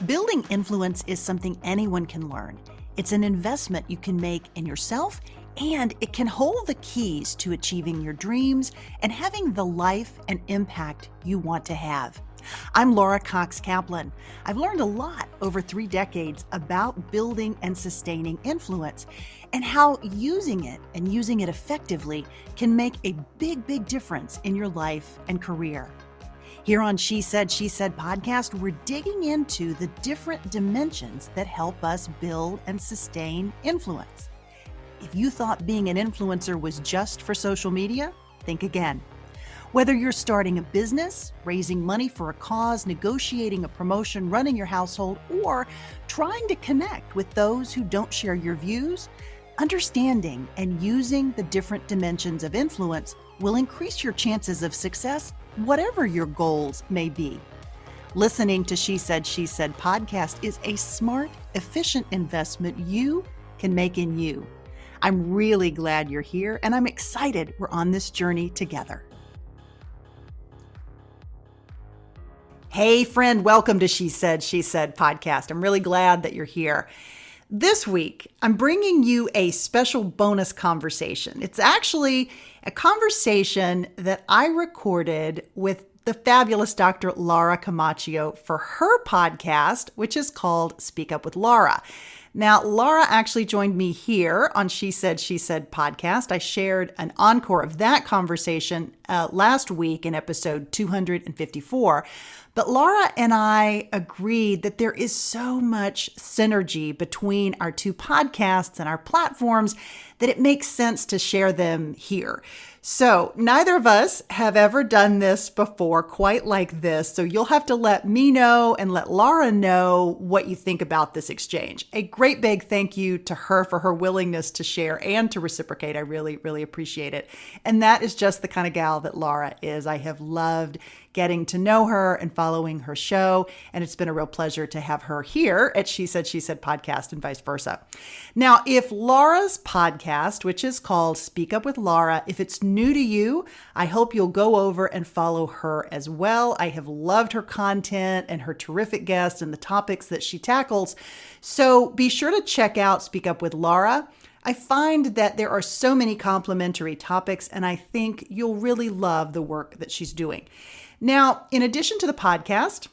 Building influence is something anyone can learn. It's an investment you can make in yourself, and it can hold the keys to achieving your dreams and having the life and impact you want to have. I'm Laura Cox Kaplan. I've learned a lot over 3 decades about building and sustaining influence and how using it effectively can make a big difference in your life and career. Here on She Said podcast, we're digging into the different dimensions that help us build and sustain influence. If you thought being an influencer was just for social media, think again. Whether you're starting a business, raising money for a cause, negotiating a promotion, running your household, or trying to connect with those who don't share your views, understanding and using the different dimensions of influence will increase your chances of success, whatever your goals may be. Listening to She Said podcast is a smart, efficient investment you can make in you. I'm really glad you're here, and I'm excited we're on this journey together. Hey friend, welcome to She Said podcast. I'm really glad that you're here. This week, I'm bringing you a special bonus conversation. It's actually a conversation that I recorded with the fabulous Dr. Laura Camacho for her podcast, which is called Speak Up with Laura. Now, Laura actually joined me here on She Said podcast. I shared an encore of that conversation last week in episode 254. But Laura and I agreed that there is so much synergy between our two podcasts and our platforms that it makes sense to share them here. So neither of us have ever done this before quite like this. So you'll have to let me know and let Laura know what you think about this exchange. A great big thank you to her for her willingness to share and to reciprocate. I really appreciate it. And that is just the kind of gal that Laura is. I have loved getting to know her and following her show. And it's been a real pleasure to have her here at She Said podcast and vice versa. Now, if Laura's podcast, which is called Speak Up with Laura, if it's new to you, I hope you'll go over and follow her as well. I have loved her content and her terrific guests and the topics that she tackles. So be sure to check out Speak Up with Laura. I find that there are so many complementary topics, and I think you'll really love the work that she's doing. Now, in addition to the podcast,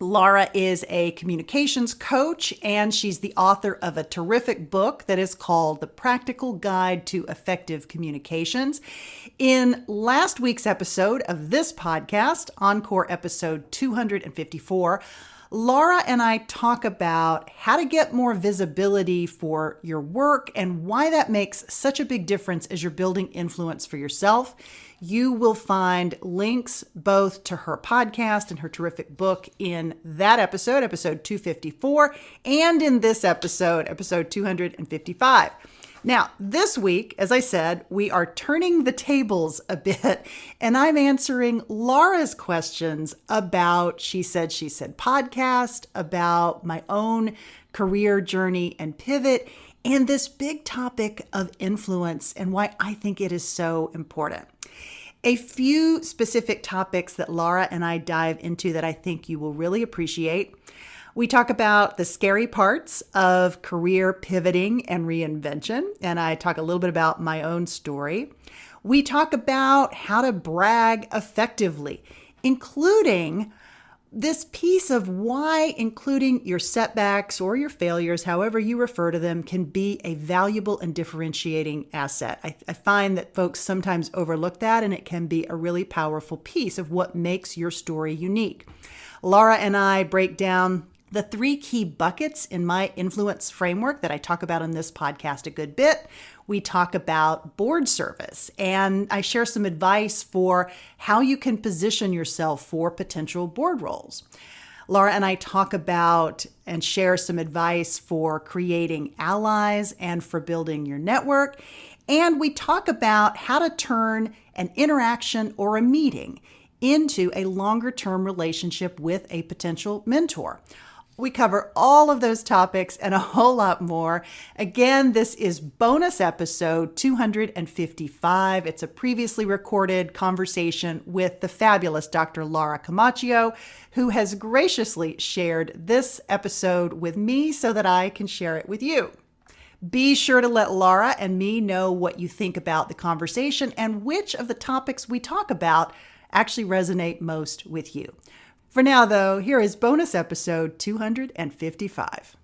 Laura is a communications coach, and she's the author of a terrific book that is called The Practical Guide to Effective Communications. In last week's episode of this podcast, Encore episode 254, Laura and I talk about how to get more visibility for your work and why that makes such a big difference as you're building influence for yourself. You will find links both to her podcast and her terrific book in that episode, episode 254, and in this episode, episode 255. Now, this week, as I said, we are turning the tables a bit, and I'm answering Laura's questions about She Said podcast, about my own career journey and pivot, and this big topic of influence and why I think it is so important. A few specific topics that Laura and I dive into that I think you will really appreciate. We talk about the scary parts of career pivoting and reinvention, and I talk a little bit about my own story. We talk about how to brag effectively, including this piece of why including your setbacks or your failures, however you refer to them, can be a valuable and differentiating asset. I find that folks sometimes overlook that, and it can be a really powerful piece of what makes your story unique. Laura and I break down the 3 key buckets in my influence framework that I talk about on this podcast a good bit. We talk about board service, and I share some advice for how you can position yourself for potential board roles. Laura and I talk about and share some advice for creating allies and for building your network. And we talk about how to turn an interaction or a meeting into a longer-term relationship with a potential mentor. We cover all of those topics and a whole lot more. Again, this is bonus episode 255. It's a previously recorded conversation with the fabulous Dr. Laura Camacho, who has graciously shared this episode with me so that I can share it with you. Be sure to let Laura and me know what you think about the conversation and which of the topics we talk about actually resonate most with you. For now, though, here is bonus episode 255.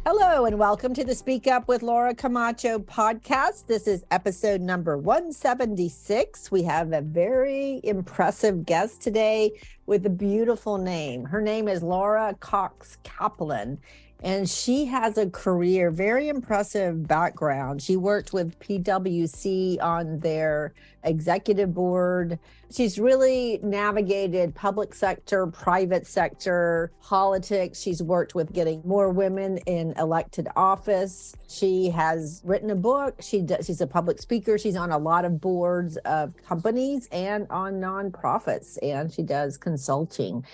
Hello, and welcome to the Speak Up with Laura Camacho podcast. This is episode number 176. We have a very impressive guest today with a beautiful name. Her name is Laura Cox Kaplan, and she has a career, very impressive background. She worked with PwC on their executive board. She's really navigated public sector, private sector, politics. She's worked with getting more women in elected office. She has written a book. She's a public speaker. She's on a lot of boards of companies and on nonprofits, and she does consulting.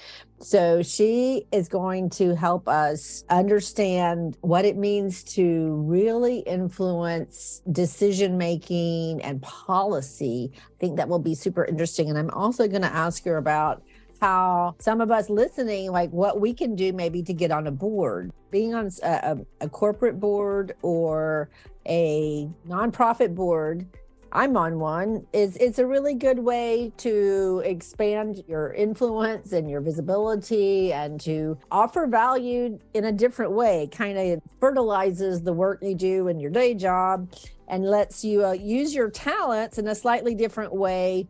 So she is going to help us understand what it means to really influence decision-making and policy. I think that will be super interesting. And I'm also going to ask her about how some of us listening, like what we can do maybe to get on a board, being on a corporate board or a nonprofit board. I'm on one. It's a really good way to expand your influence and your visibility and to offer value in a different way. Kind of fertilizes the work you do in your day job and lets you use your talents in a slightly different way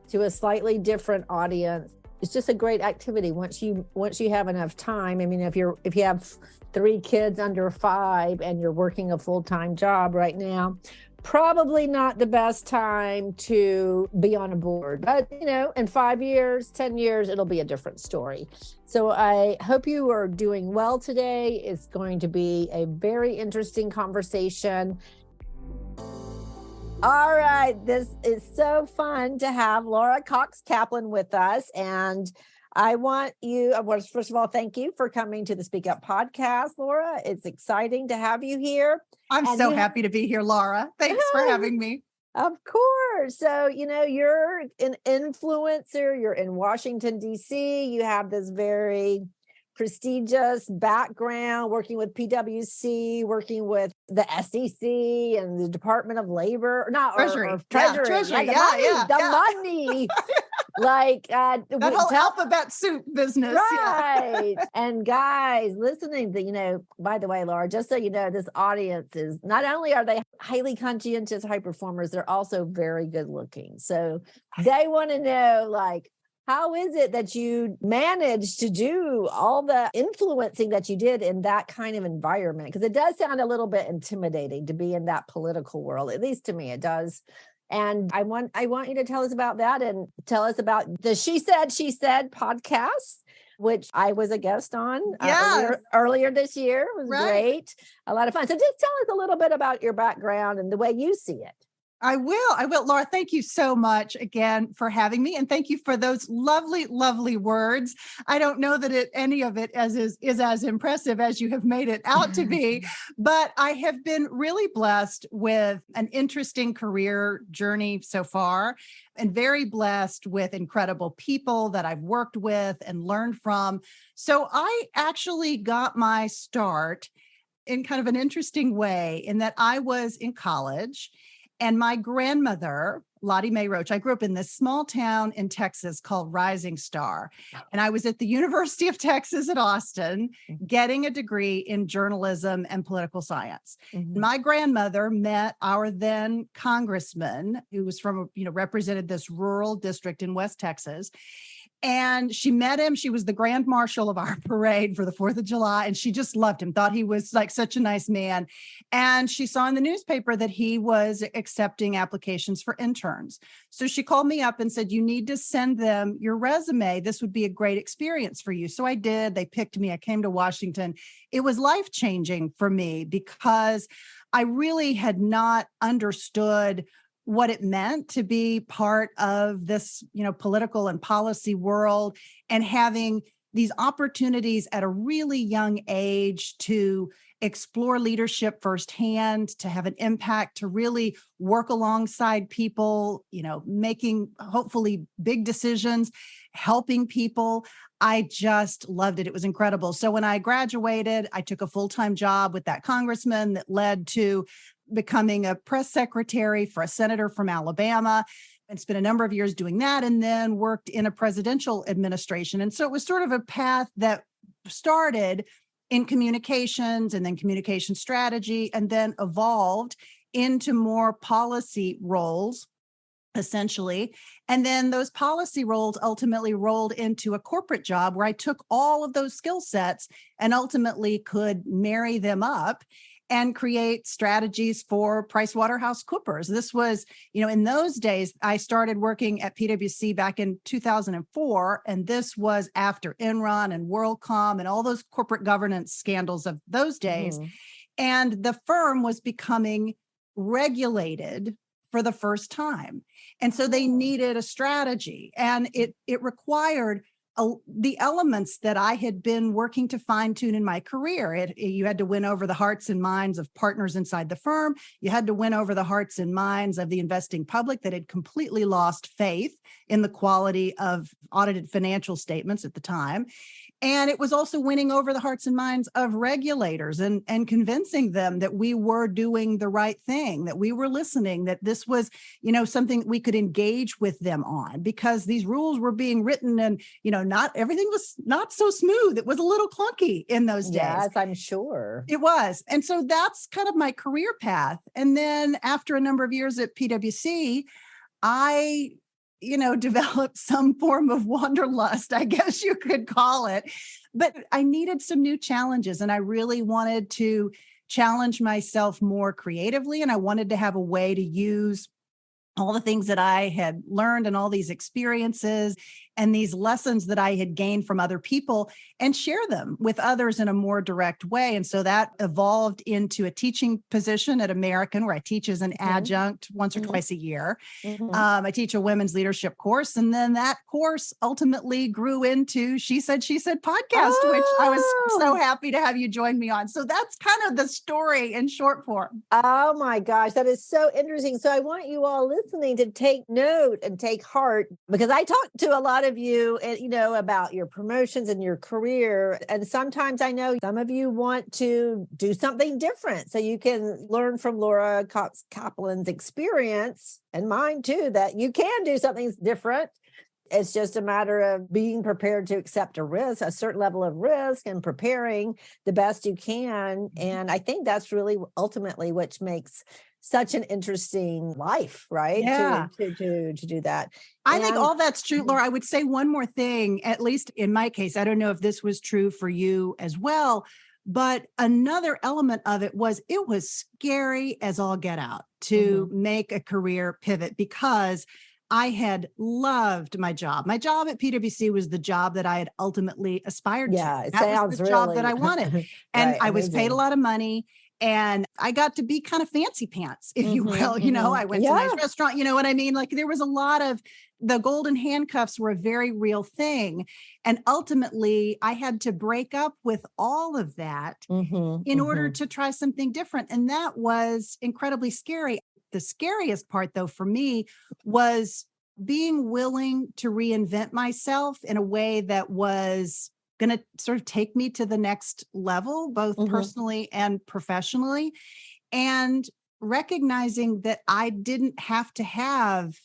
to a slightly different audience. It's just a great activity once you have enough time. I mean, if you have 3 kids under 5 and you're working a full-time job right now, probably not the best time to be on a board, but in 5 years, 10 years, it'll be a different story. So I hope you are doing well today. It's going to be a very interesting conversation. All right, this is so fun to have Laura Cox Kaplan with us. And I want first of all, thank you for coming to the Speak Up podcast, Laura. It's exciting to have you here. I'm so happy to be here, Laura. Thanks for having me. Of course. So, you're an influencer. You're in Washington, D.C. You have this very prestigious background working with PwC, working with the SEC and the Department of Labor. Treasury. Treasury. Money. Like that whole alphabet soup business. Right. Yeah. And guys listening to, by the way, Laura, just so you know, this audience is not only are they highly conscientious high performers, they're also very good looking. So they want to know, how is it that you managed to do all the influencing that you did in that kind of environment? Because it does sound a little bit intimidating to be in that political world. At least to me, it does. And I want you to tell us about that and tell us about the She Said podcast, which I was a guest on earlier this year. It was great. A lot of fun. So just tell us a little bit about your background and the way you see it. I will. Laura, thank you so much again for having me. And thank you for those lovely, lovely words. I don't know that any of it is as impressive as you have made it out to be, but I have been really blessed with an interesting career journey so far and very blessed with incredible people that I've worked with and learned from. So I actually got my start in kind of an interesting way in that I was in college. And my grandmother, Lottie Mae Roach, I grew up in this small town in Texas called Rising Star. And I was at the University of Texas at Austin getting a degree in journalism and political science. Mm-hmm. My grandmother met our then congressman who was represented this rural district in West Texas. And she met him. She was the grand marshal of our parade for the 4th of July. And she just loved him, thought he was like such a nice man. And she saw in the newspaper that he was accepting applications for interns. So she called me up and said, you need to send them your resume. This would be a great experience for you. So I did. They picked me. I came to Washington. It was life-changing for me because I really had not understood what it meant to be part of this, political and policy world, and having these opportunities at a really young age to explore leadership firsthand, to have an impact, to really work alongside people, making hopefully big decisions, helping people. I just loved it. It was incredible. So when I graduated, I took a full-time job with that congressman that led to becoming a press secretary for a senator from Alabama, and spent a number of years doing that, and then worked in a presidential administration. And so it was sort of a path that started in communications and then communication strategy, and then evolved into more policy roles, essentially. And then those policy roles ultimately rolled into a corporate job where I took all of those skill sets and ultimately could marry them up and create strategies for PricewaterhouseCoopers. This was, in those days, I started working at PwC back in 2004, and this was after Enron and WorldCom and all those corporate governance scandals of those days. Mm-hmm. And the firm was becoming regulated for the first time. And so they needed a strategy, and it required the elements that I had been working to fine tune in my career. You had to win over the hearts and minds of partners inside the firm. You had to win over the hearts and minds of the investing public that had completely lost faith in the quality of audited financial statements at the time. And it was also winning over the hearts and minds of regulators and convincing them that we were doing the right thing, that we were listening, that this was, something we could engage with them on, because these rules were being written and, not everything was not so smooth. It was a little clunky in those days. Yes, I'm sure. It was. And so that's kind of my career path. And then after a number of years at PwC, I developed some form of wanderlust, I guess you could call it. But I needed some new challenges, and I really wanted to challenge myself more creatively. And I wanted to have a way to use all the things that I had learned and all these experiences and these lessons that I had gained from other people and share them with others in a more direct way. And so that evolved into a teaching position at American, where I teach as an adjunct once or twice a year. I teach a women's leadership course. And then that course ultimately grew into She Said podcast, which I was so happy to have you join me on. So that's kind of the story in short form. Oh my gosh, that is so interesting. So I want you all listening to take note and take heart, because I talked to a lot of you, about your promotions and your career. And sometimes I know some of you want to do something different. So you can learn from Laura Kaplan's experience, and mine too, that you can do something different. It's just a matter of being prepared to accept a certain level of risk, and preparing the best you can. And I think that's really ultimately what makes such an interesting life, right? Yeah. To do that. I think all that's true, Laura. I would say one more thing, at least in my case. I don't know if this was true for you as well, but another element of it was scary as all get out to make a career pivot, because I had loved my job. My job at PwC was the job that I had ultimately aspired to. It that sounds was the job that I wanted. And right, I was paid a lot of money. And I got to be kind of fancy pants, if you will. I went to a nice restaurant, you know what I mean? Like, there was a lot of, the golden handcuffs were a very real thing. And ultimately, I had to break up with all of that in order to try something different. And that was incredibly scary. The scariest part, though, for me was being willing to reinvent myself in a way that was going to sort of take me to the next level, both personally and professionally, and recognizing that I didn't have to have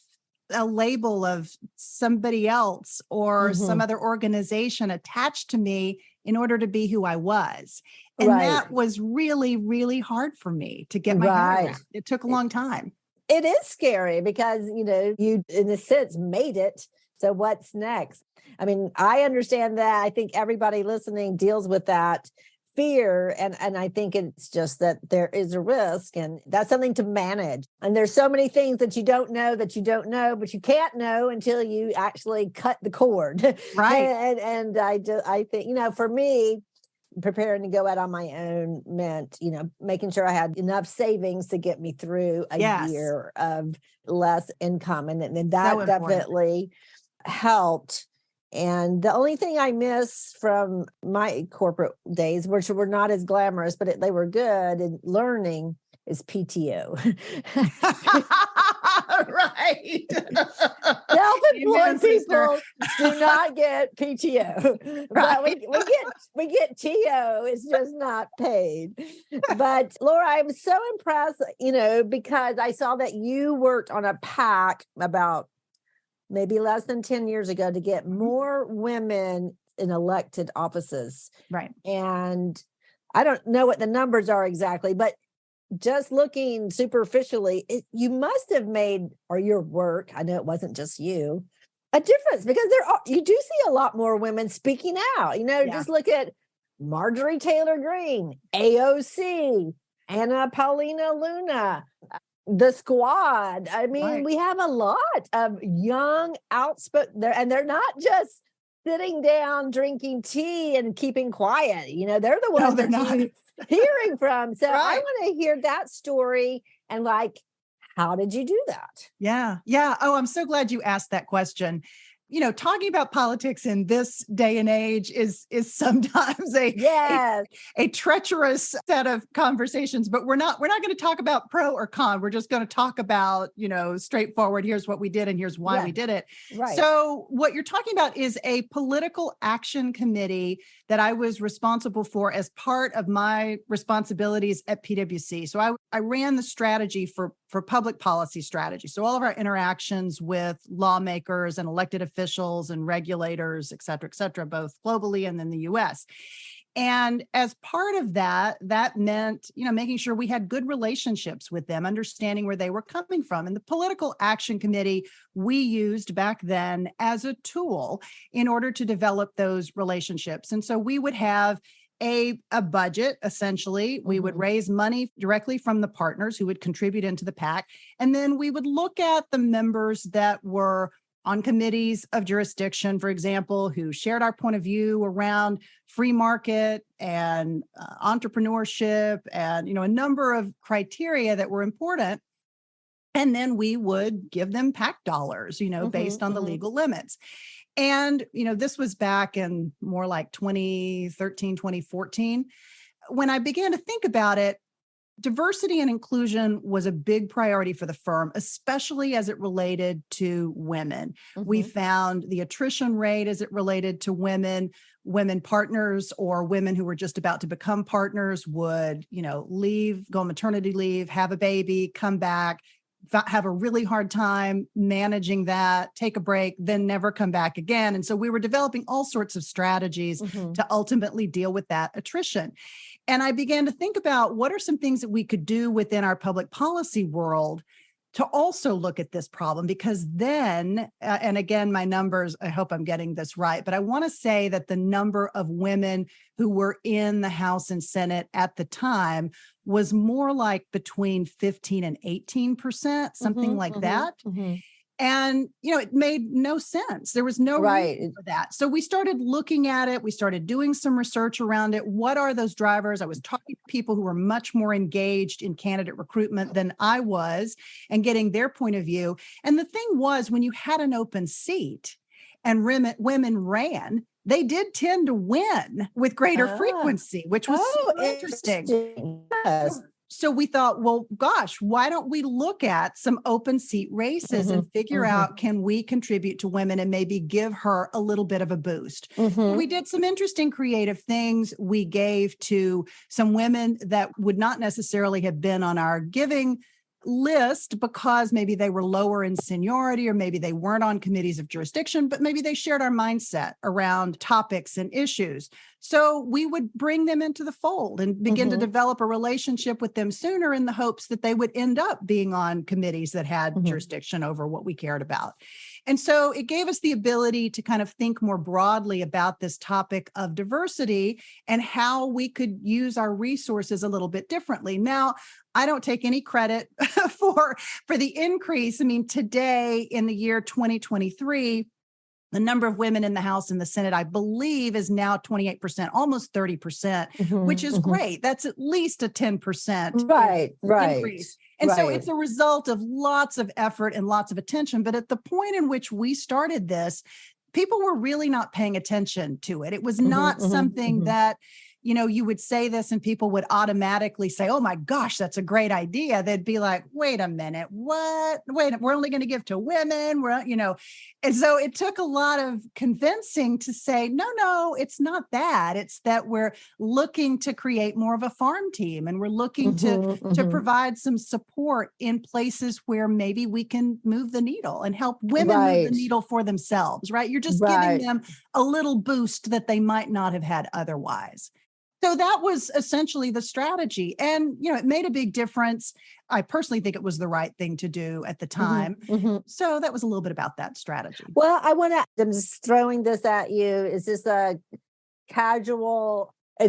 a label of somebody else or some other organization attached to me in order to be who I was. And that was really, really hard for me to get my head around. It took a long time. It is scary because, you in a sense made it. So what's next? I mean, I understand that. I think everybody listening deals with that fear. And I think it's just that there is a risk, and that's something to manage. And there's so many things that you don't know, but you can't know until you actually cut the cord. Right. And I think, for me, preparing to go out on my own meant, making sure I had enough savings to get me through a year of less income. And then that definitely helped. And the only thing I miss from my corporate days, which were not as glamorous, but they were good in learning, is PTO. Right. Self-employed people do not get PTO, but we get TO. It's just not paid. But Laura, I'm so impressed, because I saw that you worked on a PAC about maybe less than 10 years ago to get more women in elected offices. Right. And I don't know what the numbers are exactly, but just looking superficially, you must have made, or your work, I know it wasn't just you, a difference, because you do see a lot more women speaking out. Just look at Marjorie Taylor Greene, AOC, Anna Paulina Luna, the Squad. I mean, we have a lot of young, outspoken there, and they're not just sitting down drinking tea and keeping quiet. They're the ones they're not hearing from. So I want to hear that story and how did you do that? Yeah. Yeah. Oh, I'm so glad you asked that question. Talking about politics in this day and age is sometimes a treacherous set of conversations, but we're not going to talk about pro or con. We're just going to talk about, straightforward, here's what we did and here's why we did it. Right. So what you're talking about is a political action committee that I was responsible for as part of my responsibilities at PwC. So I ran the strategy for public policy strategy. So all of our interactions with lawmakers and elected officials and regulators, et cetera, both globally and in the US. And as part of that meant, making sure we had good relationships with them, understanding where they were coming from. And the political action committee we used back then as a tool in order to develop those relationships. And so we would have a budget, essentially. We would raise money directly from the partners who would contribute into the PAC. And then we would look at the members that were on committees of jurisdiction, for example, who shared our point of view around free market and entrepreneurship and, a number of criteria that were important. And then we would give them PAC dollars, based on the legal limits. And, this was back in more like 2013, 2014. When I began to think about it, diversity and inclusion was a big priority for the firm, especially as it related to women. We found the attrition rate as it related to women partners or women who were just about to become partners would, leave, go on maternity leave, have a baby, come back, have a really hard time managing that, take a break, then never come back again. And so we were developing all sorts of strategies to ultimately deal with that attrition. And I began to think about what are some things that we could do within our public policy world to also look at this problem, because then, and again, my numbers, I hope I'm getting this right, but I want to say that the number of women who were in the House and Senate at the time was more like between 15 and 18%, something like that. And, it made no sense. There was no reason for that. So we started looking at it. We started doing some research around it. What are those drivers? I was talking to people who were much more engaged in candidate recruitment than I was and getting their point of view. And the thing was, when you had an open seat and women ran, they did tend to win with greater frequency, which was super interesting. Yes. So we thought, well, gosh, why don't we look at some open seat races and figure out, can we contribute to women and maybe give her a little bit of a boost? We did some interesting creative things. We gave to some women that would not necessarily have been on our giving list because maybe they were lower in seniority or maybe they weren't on committees of jurisdiction, but maybe they shared our mindset around topics and issues. So we would bring them into the fold and begin to develop a relationship with them sooner in the hopes that they would end up being on committees that had jurisdiction over what we cared about. And so it gave us the ability to kind of think more broadly about this topic of diversity and how we could use our resources a little bit differently. Now, I don't take any credit for the increase. I mean, today in the year 2023, the number of women in the House and the Senate, I believe, is now 28%, almost 30%, which is great. That's at least a 10% increase. And so it's a result of lots of effort and lots of attention. But at the point in which we started this, people were really not paying attention to it. It was not something that, you would say this and people would automatically say, oh my gosh, that's a great idea. They'd be like, wait a minute, what? Wait, we're only going to give to women. And so it took a lot of convincing to say, no, it's not that. It's that we're looking to create more of a farm team, and we're looking to provide some support in places where maybe we can move the needle and help women move the needle for themselves, right? You're just giving them a little boost that they might not have had otherwise. So that was essentially the strategy. And, it made a big difference. I personally think it was the right thing to do at the time. So that was a little bit about that strategy. Well, I'm just throwing this at you. Is this it's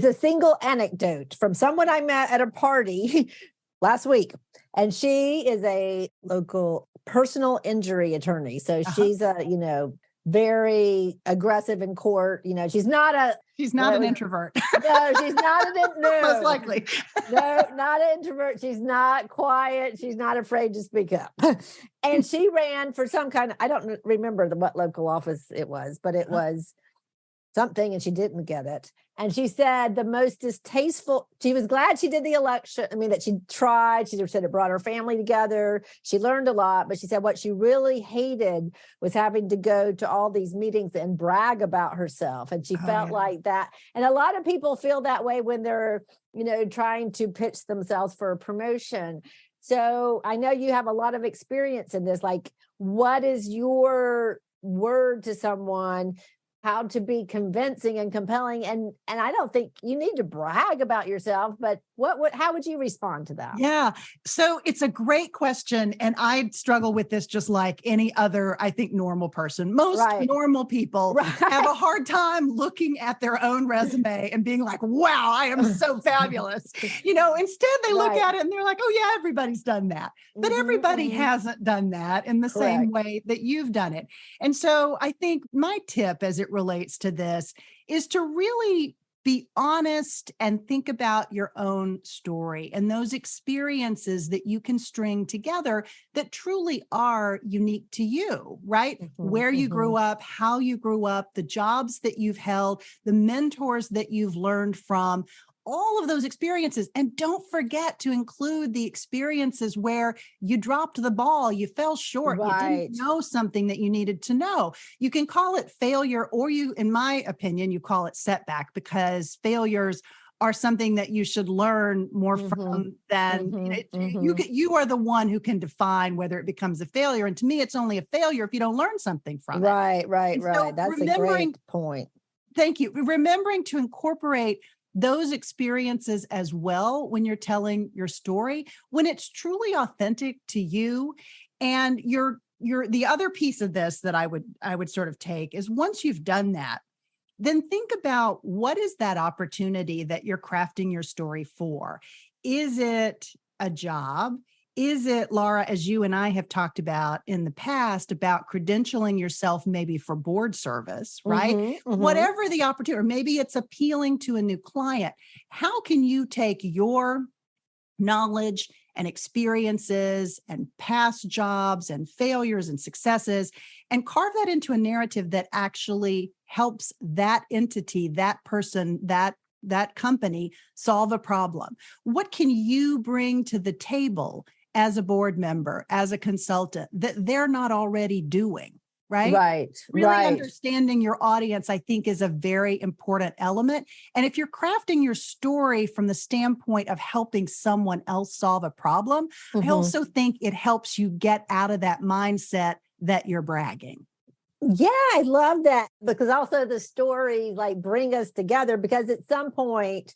a single anecdote from someone I met at a party last week. And she is a local personal injury attorney. So she's very aggressive in court. She's not an introvert. No, she's not most likely. No, not an introvert. She's not quiet. She's not afraid to speak up. And she ran for some kind of, I don't remember what local office it was, but it was something, and she didn't get it. And she said the most distasteful, she was glad she did the election. I mean, that she tried. She said it brought her family together. She learned a lot, but she said what she really hated was having to go to all these meetings and brag about herself. And she felt like that. And a lot of people feel that way when they're, trying to pitch themselves for a promotion. So I know you have a lot of experience in this. Like, what is your word to someone, how to be convincing and compelling? And I don't think you need to brag about yourself, but how would you respond to that? Yeah. So it's a great question. And I struggle with this just like any other, I think, normal person. Most normal people have a hard time looking at their own resume and being like, wow, I am so fabulous. Instead they look at it and they're like, oh yeah, everybody's done that. But everybody hasn't done that in the same way that you've done it. And so I think my tip as it relates to this is to really be honest and think about your own story and those experiences that you can string together that truly are unique to you, right? Where you grew up, how you grew up, the jobs that you've held, the mentors that you've learned from, all of those experiences. And don't forget to include the experiences where you dropped the ball, you fell short, you didn't know something that you needed to know. You can call it failure, or in my opinion, you call it setback, because failures are something that you should learn more from than you are the one who can define whether it becomes a failure. And to me, it's only a failure if you don't learn something from it. Right. So that's a great point. Thank you. Remembering to incorporate those experiences as well when you're telling your story, when it's truly authentic to you. And you're the other piece of this that I would sort of take is, once you've done that, then think about what is that opportunity that you're crafting your story for. Is it a job? Is it, Laura, as you and I have talked about in the past, about credentialing yourself maybe for board service, right? Whatever the opportunity, or maybe it's appealing to a new client. How can you take your knowledge and experiences and past jobs and failures and successes and carve that into a narrative that actually helps that entity, that person, that company solve a problem? What can you bring to the table as a board member, as a consultant, that they're not already doing, right? Really understanding your audience, I think, is a very important element. And if you're crafting your story from the standpoint of helping someone else solve a problem, I also think it helps you get out of that mindset that you're bragging. Yeah, I love that, because also the stories bring us together, because at some point,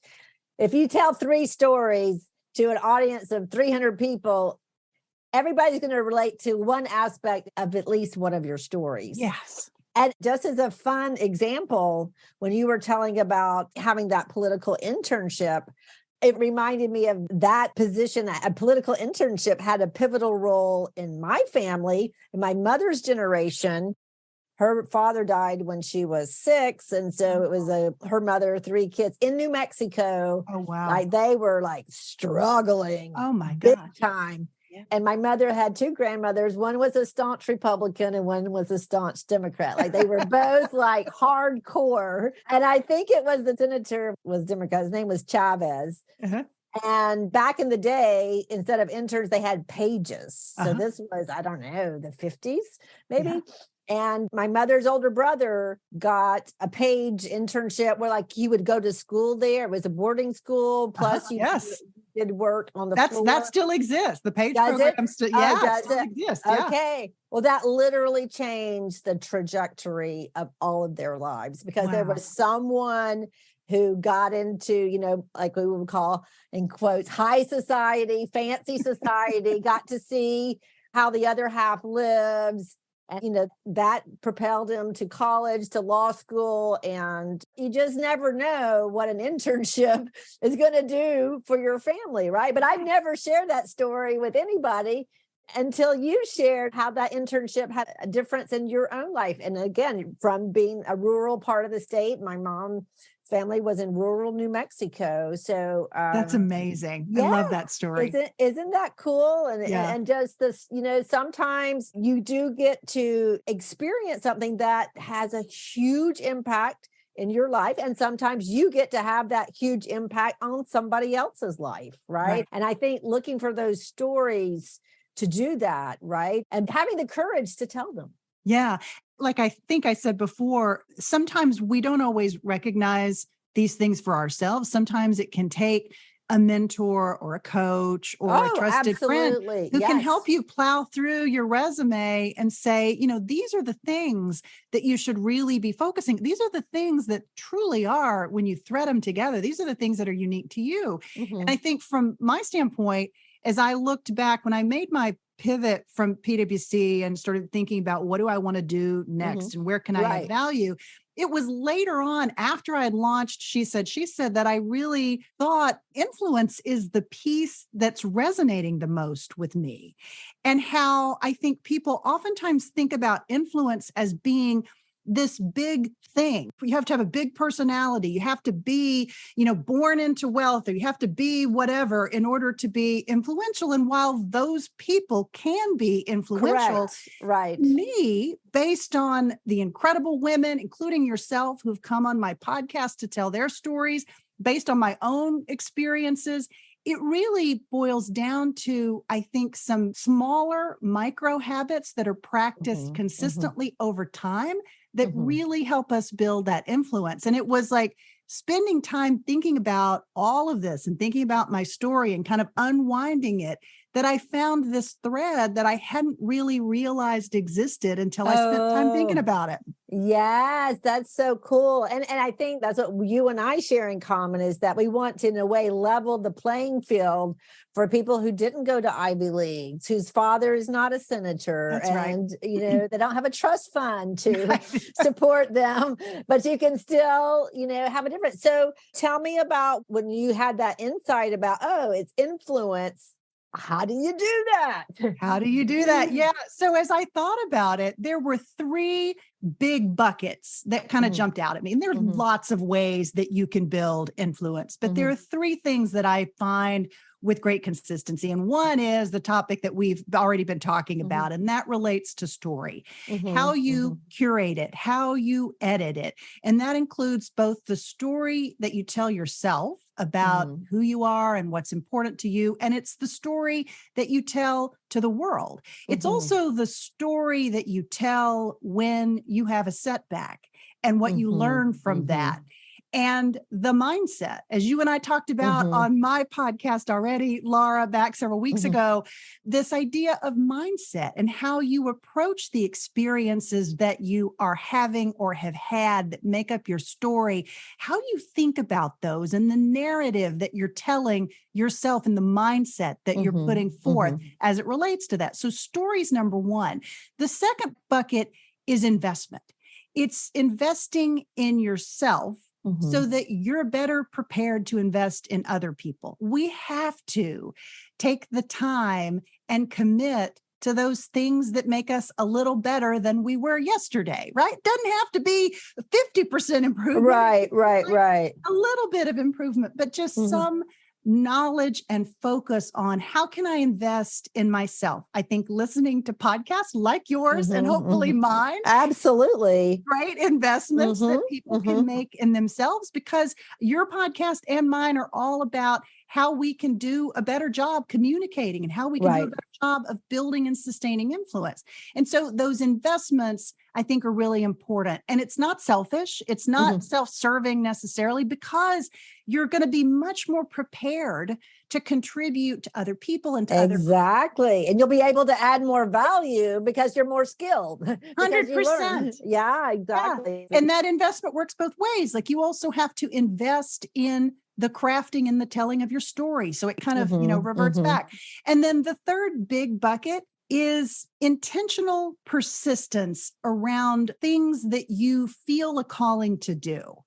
if you tell 3 stories to an audience of 300 people, everybody's going to relate to one aspect of at least one of your stories. Yes. And just as a fun example, when you were telling about having that political internship, it reminded me of that position. A political internship had a pivotal role in my family, in my mother's generation. Her father died when she was 6. And so it was her mother, 3 kids in New Mexico. Oh, wow. Like they were like struggling. Oh, my big gosh. time. Yeah. And my mother had 2 grandmothers. One was a staunch Republican and one was a staunch Democrat. Like they were both like hardcore. And I think it was the senator was Democrat. His name was Chavez. Uh-huh. And back in the day, instead of interns, they had pages. So Uh-huh. this was, I don't know, the 50s, maybe. Yeah. And my mother's older brother got a page internship where like he would go to school there. It was a boarding school. Plus you did work on the floor. That still exists. The page does program it? still, Does still it? exists. Yeah. Okay. Well, that literally changed the trajectory of all of their lives because there was someone who got into, like we would call in quotes, high society, fancy society, got to see how the other half lives. And, that propelled him to college, to law school. And you just never know what an internship is going to do for your family, right? But I've never shared that story with anybody until you shared how that internship had a difference in your own life. And again, from being a rural part of the state, my mom's family was in rural New Mexico. So that's amazing. Yes, I love that story. Isn't that cool? And just this, sometimes you do get to experience something that has a huge impact in your life. And sometimes you get to have that huge impact on somebody else's life. Right. And I think looking for those stories to do that, right? And having the courage to tell them. Yeah. Like I think I said before, sometimes we don't always recognize these things for ourselves. Sometimes it can take a mentor or a coach or a trusted friend who can help you plow through your resume and say, these are the things that you should really be focusing. These are the things that truly are, when you thread them together, these are the things that are unique to you. Mm-hmm. And I think from my standpoint, as I looked back, when I made my pivot from PwC and started thinking about what do I want to do next and where can I add value, it was later on after I had launched She Said, that I really thought influence is the piece that's resonating the most with me. And how I think people oftentimes think about influence as being this big thing. You have to have a big personality. You have to be, born into wealth, or you have to be whatever in order to be influential. And while those people can be influential, right? Me, based on the incredible women, including yourself, who've come on my podcast to tell their stories, based on my own experiences, it really boils down to, I think, some smaller micro habits that are practiced consistently over time that really help us build that influence. And it was like spending time thinking about all of this and thinking about my story and kind of unwinding it, that I found this thread that I hadn't really realized existed until I spent time thinking about it. Yes, that's so cool. And I think that's what you and I share in common, is that we want to, in a way, level the playing field for people who didn't go to Ivy Leagues, whose father is not a senator. That's and, they don't have a trust fund to support them, but you can still, have a difference. So tell me about when you had that insight about, it's influence. How do you do that? How do you do that? Yeah. So as I thought about it, there were 3 big buckets that kind of jumped out at me. And there are lots of ways that you can build influence, but there are 3 things that I find with great consistency. And one is the topic that we've already been talking about, and that relates to story, how you curate it, how you edit it. And that includes both the story that you tell yourself about who you are and what's important to you. And it's the story that you tell to the world. It's also the story that you tell when you have a setback and what you learn from that. and the mindset. As you and I talked about on my podcast already, Laura, back several weeks ago, this idea of mindset and how you approach the experiences that you are having or have had that make up your story, how you think about those and the narrative that you're telling yourself and the mindset that you're putting forth as it relates to that. So story's number one. The second bucket is investment. It's investing in yourself so that you're better prepared to invest in other people. We have to take the time and commit to those things that make us a little better than we were yesterday, right? Doesn't have to be 50% improvement. Right. A little bit of improvement, but just some knowledge and focus on how can I invest in myself. I think listening to podcasts like yours and hopefully mine. Absolutely. Great investments that people can make in themselves, because your podcast and mine are all about how we can do a better job communicating and how we can do a better job of building and sustaining influence. And so those investments, I think, are really important. And it's not selfish. It's not self-serving necessarily, because you're going to be much more prepared to contribute to other people and to other people. Exactly. And you'll be able to add more value because you're more skilled. 100%. Yeah, exactly. Yeah. And that investment works both ways. Like, you also have to invest in the crafting and the telling of your story. So it kind of, reverts back. And then the third big bucket is intentional persistence around things that you feel a calling to do.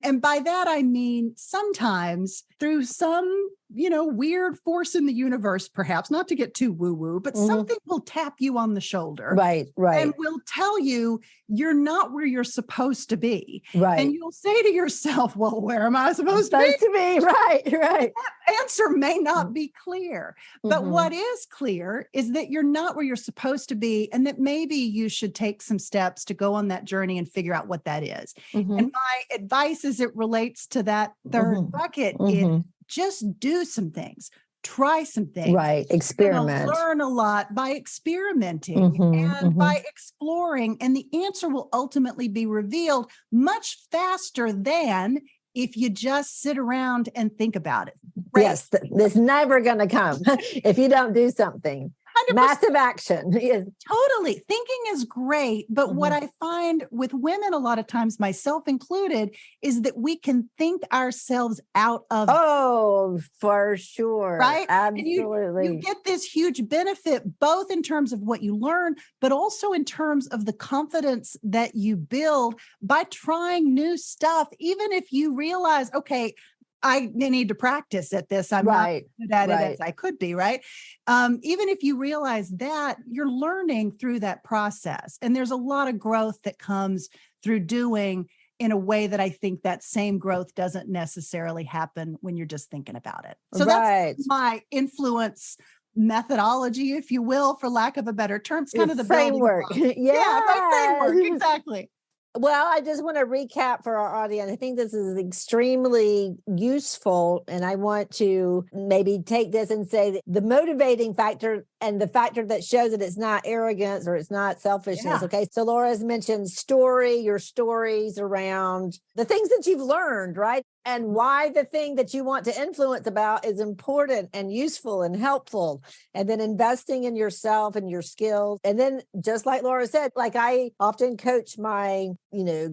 And by that, I mean, sometimes through some, weird force in the universe, perhaps, not to get too woo-woo, but something will tap you on the shoulder. Right. And will tell you you're not where you're supposed to be. Right. And you'll say to yourself, well, where am I supposed to be? Right. That answer may not be clear. But what is clear is that you're not where you're supposed to be, and that maybe you should take some steps to go on that journey and figure out what that is. And my advice as it relates to that third bucket is just do some things. Try some things. Right. Experiment. Learn a lot by experimenting and by exploring. And the answer will ultimately be revealed much faster than if you just sit around and think about it. Right? Yes. It's never going to come if you don't do something. 100%. Massive action. Yes. Totally. Thinking is great. But what I find with women, a lot of times, myself included, is that we can think ourselves out of. Oh, for sure. Right. Absolutely. And you get this huge benefit, both in terms of what you learn, but also in terms of the confidence that you build by trying new stuff. Even if you realize, okay, I need to practice at this. I'm not good at it as I could be, right? Even if you realize that, you're learning through that process. And there's a lot of growth that comes through doing in a way that I think that same growth doesn't necessarily happen when you're just thinking about it. So that's my influence methodology, if you will, for lack of a better term. It's kind of the framework. My framework. Exactly. Well, I just want to recap for our audience. I think this is extremely useful, and I want to maybe take this and say that the motivating factor and the factor that shows that it's not arrogance or it's not selfishness. Yeah. Okay. So Laura's mentioned your stories around the things that you've learned, right? And why the thing that you want to influence about is important and useful and helpful. And then investing in yourself and your skills. And then just like Laura said, like I often coach my,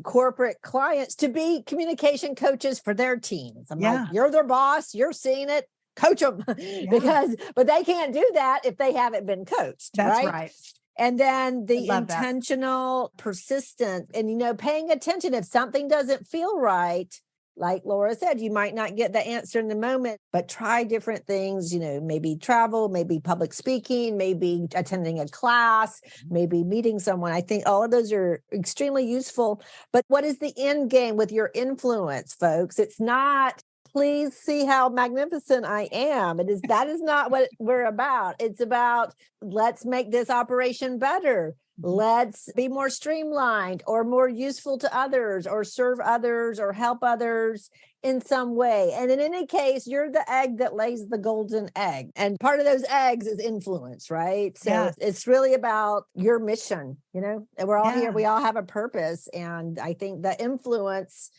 corporate clients to be communication coaches for their teams. I'm like, you're their boss, you're seeing it, coach them but they can't do that if they haven't been coached. That's right. And then the intentional persistence and, paying attention if something doesn't feel right. Like Laura said, you might not get the answer in the moment, but try different things, maybe travel, maybe public speaking, maybe attending a class, maybe meeting someone. I think all of those are extremely useful. But what is the end game with your influence, folks? It's not, please see how magnificent I am. That is not what we're about. It's about, let's make this operation better. Let's be more streamlined or more useful to others or serve others or help others in some way. And in any case, you're the egg that lays the golden egg. And part of those eggs is influence, right? So it's really about your mission, and we're all here. We all have a purpose. And I think the influence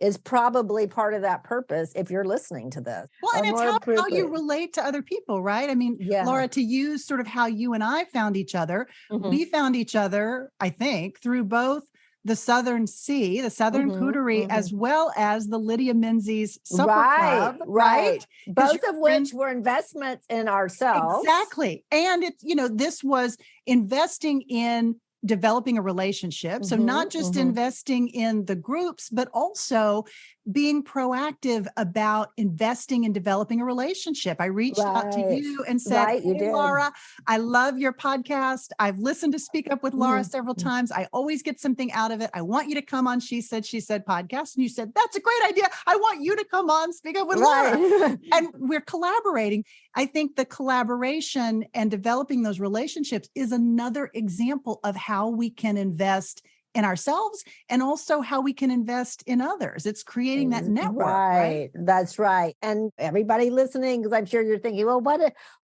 is probably part of that purpose if you're listening to this. Well, and Or it's more how you appropriate. relate to other people, right? I mean, Yeah. Laura, to use sort of how you and I found each other, Mhm. we found each other, I think, through both the Southern Sea, the Southern Mhm, Cootery, mhm. as well as the Lydia Menzies Supper Right, Club, right. 'Cause Both your of friend- which were investments in ourselves. Exactly. And it's, this was investing in developing a relationship. So not just investing in the groups, but also being proactive about investing in developing a relationship. I reached out to Right. you and said, Right, you hey, did. Laura, I love your podcast. I've listened to Speak Up with Laura several times. I always get something out of it. I want you to come on She Said podcast. And you said, that's a great idea. I want you to come on Speak Up with Laura. Right. And we're collaborating. I think the collaboration and developing those relationships is another example of how we can invest in ourselves and also how we can invest in others. It's creating that network, right? That's right. And everybody listening, because I'm sure you're thinking, well,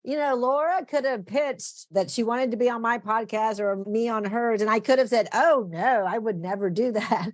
Laura could have pitched that she wanted to be on my podcast or me on hers. And I could have said, oh, no, I would never do that.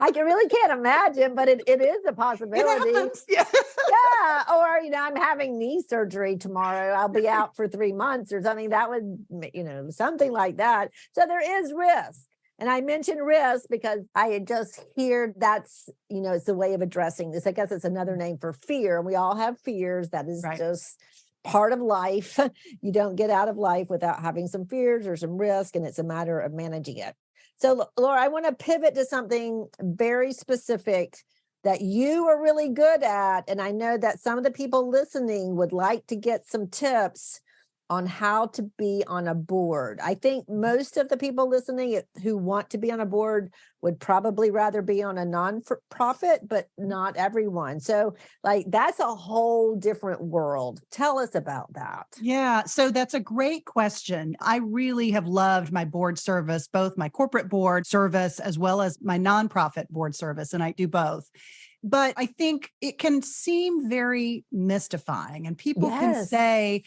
I really can't imagine, but it is a possibility. It happens. Yeah. Yeah. Or, I'm having knee surgery tomorrow. I'll be out for 3 months or something. That would, something like that. So there is risk. And I mentioned risk because I just hear that's, it's a way of addressing this. I guess it's another name for fear. And we all have fears. That is just part of life. You don't get out of life without having some fears or some risk, and it's a matter of managing it. So, Laura, I want to pivot to something very specific that you are really good at. And I know that some of the people listening would like to get some tips on how to be on a board. I think most of the people listening who want to be on a board would probably rather be on a non-profit, but not everyone. So that's a whole different world. Tell us about that. Yeah, so that's a great question. I really have loved my board service, both my corporate board service as well as my nonprofit board service, and I do both. But I think it can seem very mystifying, and people can say,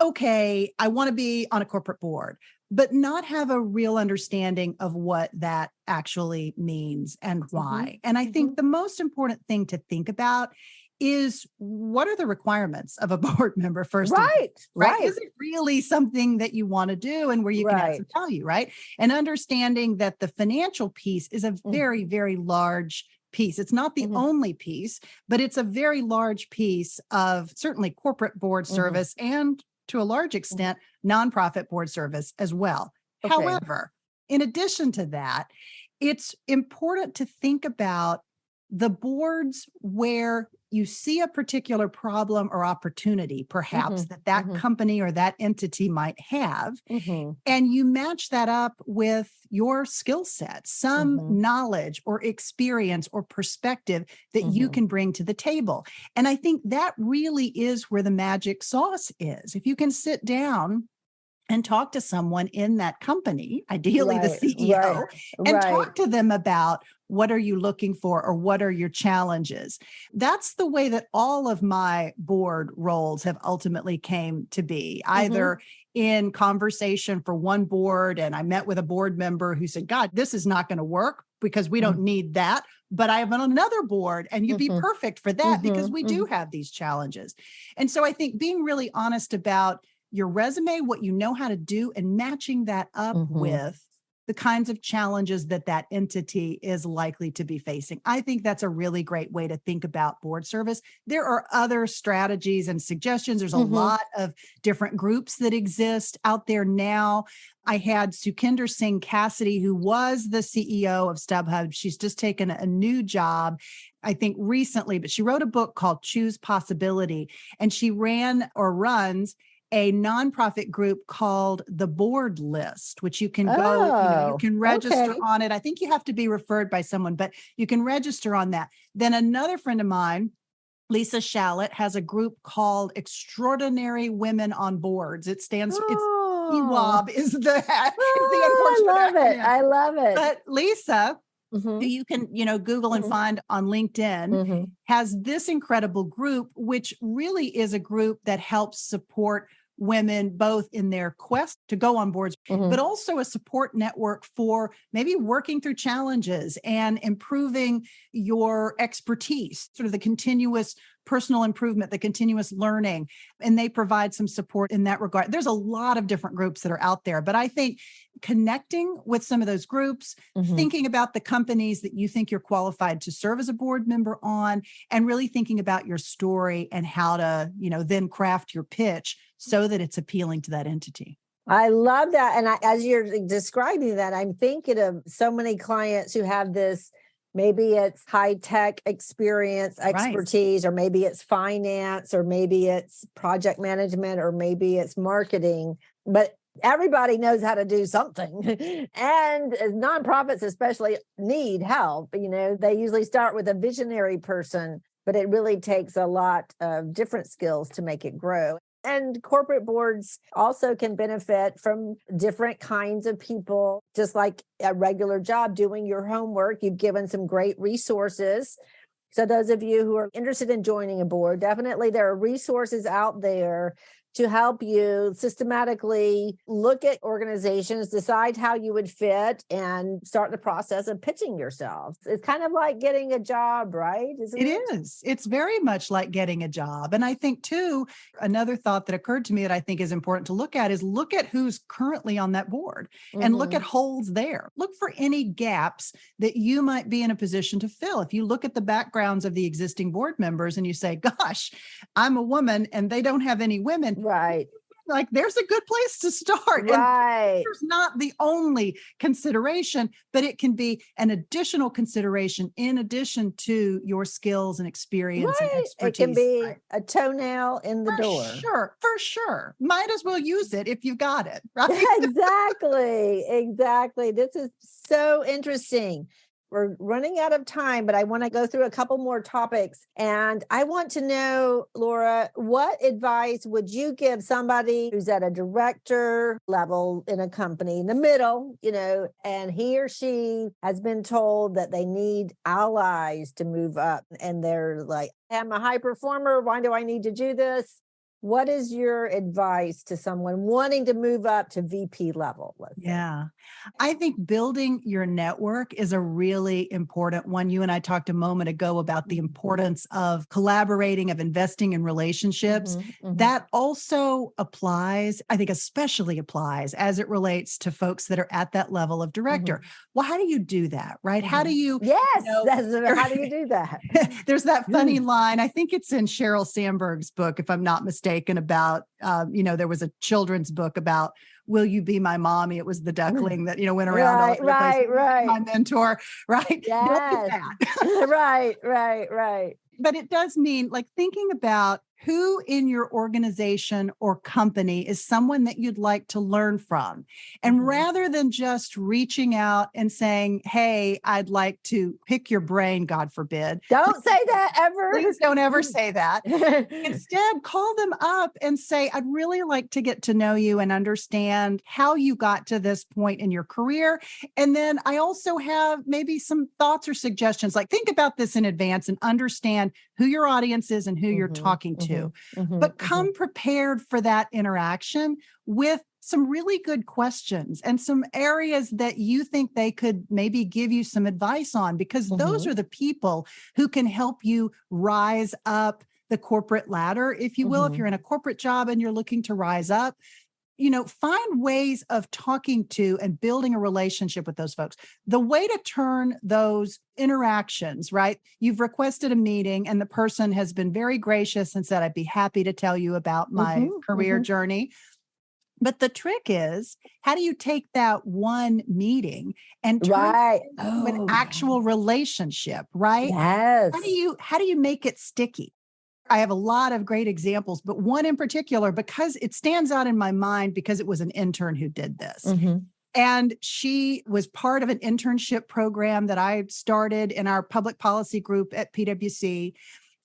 okay, I want to be on a corporate board, but not have a real understanding of what that actually means and why. And I think the most important thing to think about is, what are the requirements of a board member first? Right. Is it really something that you want to do and where you can add some value, right? And understanding that the financial piece is a very, very large piece. It's not the only piece, but it's a very large piece of certainly corporate board service and, to a large extent, nonprofit board service as well. Okay. However, in addition to that, it's important to think about the boards where you see a particular problem or opportunity, perhaps that company or that entity might have, and you match that up with your skill set, some knowledge or experience or perspective that you can bring to the table. And I think that really is where the magic sauce is. If you can sit down and talk to someone in that company, ideally the CEO, and talk to them about, what are you looking for or what are your challenges? That's the way that all of my board roles have ultimately came to be, either in conversation for one board. And I met with a board member who said, God, this is not going to work because we don't need that. But I have another board and you'd be perfect for that because we do have these challenges. And so I think being really honest about your resume, what you know how to do, and matching that up with the kinds of challenges that entity is likely to be facing. I think that's a really great way to think about board service. There are other strategies and suggestions. There's a lot of different groups that exist out there now. I had Sukhinder Singh Cassidy, who was the CEO of StubHub. She's just taken a new job, I think recently, but she wrote a book called Choose Possibility, and she runs a nonprofit group called the Board List, which you can go, you can register on it. I think you have to be referred by someone, but you can register on that. Then another friend of mine, Lisa Shallett, has a group called Extraordinary Women on Boards. It stands for, it's EWOB is the unfortunate acronym. I love it. But Lisa, who you can, Google and find on LinkedIn, has this incredible group, which really is a group that helps support women, both in their quest to go on boards, Mhm. but also a support network for maybe working through challenges and improving your expertise, sort of the continuous personal improvement, the continuous learning. And they provide some support in that regard. There's a lot of different groups that are out there, but I think connecting with some of those groups, Mhm. thinking about the companies that you think you're qualified to serve as a board member on, and really thinking about your story and how to, then craft your pitch so that it's appealing to that entity. I love that. And as you're describing that, I'm thinking of so many clients who have this, maybe it's high tech experience, Right. expertise, or maybe it's finance, or maybe it's project management, or maybe it's marketing, but everybody knows how to do something. And nonprofits especially need help. They usually start with a visionary person, but it really takes a lot of different skills to make it grow. And corporate boards also can benefit from different kinds of people, just like a regular job, doing your homework. You've given some great resources. So those of you who are interested in joining a board, definitely there are resources out there to help you systematically look at organizations, decide how you would fit, and start the process of pitching yourself. It's kind of like getting a job, right? Isn't It it? is. It's very much like getting a job. And I think, too, another thought that occurred to me that I think is important to look at is look at who's currently on that board and look at holes there. Look for any gaps that you might be in a position to fill. If you look at the backgrounds of the existing board members and you say, gosh, I'm a woman and they don't have any women, Right. like there's a good place to start. And Right. there's not the only consideration, but it can be an additional consideration in addition to your skills and experience and Right. expertise. It can be Right? a toenail in the door. For sure. Might as well use it if you got it, right? Exactly. This is so interesting. We're running out of time, but I want to go through a couple more topics. And I want to know, Laura, what advice would you give somebody who's at a director level in a company in the middle, and he or she has been told that they need allies to move up, and they're like, I'm a high performer. Why do I need to do this? What is your advice to someone wanting to move up to VP level? Let's say? Yeah. I think building your network is a really important one. You and I talked a moment ago about the importance of collaborating, of investing in relationships. That also applies, I think especially applies as it relates to folks that are at that level of director. Well, how do you do that, right? How do you? Yes, how do you do that? There's that funny line. I think it's in Sheryl Sandberg's book, if I'm not mistaken, about, there was a children's book about, will you be my mommy? It was the duckling that, went around all over the place. Right. My mentor, right? Don't do Yes. that. Right. But it does mean like thinking about who in your organization or company is someone that you'd like to learn from. And rather than just reaching out and saying, hey, I'd like to pick your brain, God forbid. Don't say that ever. Please don't ever say that. Instead, call them up and say, I'd really like to get to know you and understand how you got to this point in your career. And then I also have maybe some thoughts or suggestions, like think about this in advance and understand who your audience is and who you're talking to. But come prepared for that interaction with some really good questions and some areas that you think they could maybe give you some advice on, because those are the people who can help you rise up the corporate ladder, if you will. If you're in a corporate job and you're looking to rise up, find ways of talking to and building a relationship with those folks. The way to turn those interactions, right? You've requested a meeting and the person has been very gracious and said, I'd be happy to tell you about my career journey. But the trick is, how do you take that one meeting and turn it into an actual relationship, right? Yes. How do you make it sticky? I have a lot of great examples, but one in particular, because it stands out in my mind because it was an intern who did this. And she was part of an internship program that I started in our public policy group at PwC.